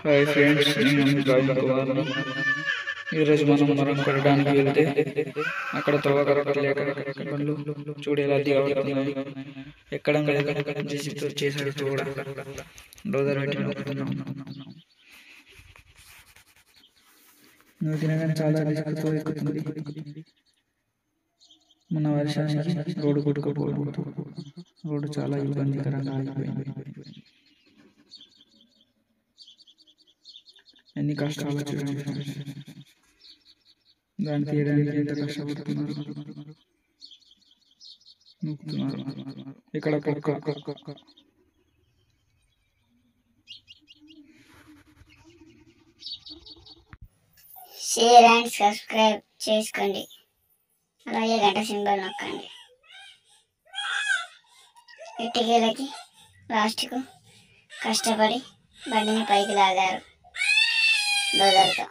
Hi friends, నేను మీ drawing కుమార్ని. ఈరోజు మనం మరం కొట్టడానికి వెళ్తే అక్కడ తవ్వకర లేక బండ్లు చూడు ఎలా దిగబడుతున్నాయి. ఎక్కడం లేదు, జేసీబీతో చేశాడు కూడా. డోజర్ పెట్టి నొక్కుతున్నాం. నువ్వు తినగానే చాలా రిస్క్తో ఎక్కుతుంది. మన వర్షానికి రోడ్డు కొట్టుకుపోవడంతో రోడ్డు చాలా ఇబ్బందికరంగా అయిపోయింది. ఎన్ని కష్టాలు చూడండి, దాన్ని తీయడానికి ఎంత కష్టపడుతున్నారు, నొక్కుతున్నారు. ఇక్కడ షేర్ అండ్ సబ్స్క్రైబ్ చేసుకోండి, అలాగే గంట సింబల్ నొక్కండి. ఇటుకలకి లాస్ట్కు కష్టపడి బండిని పైకి లాగారు డోజర్తో.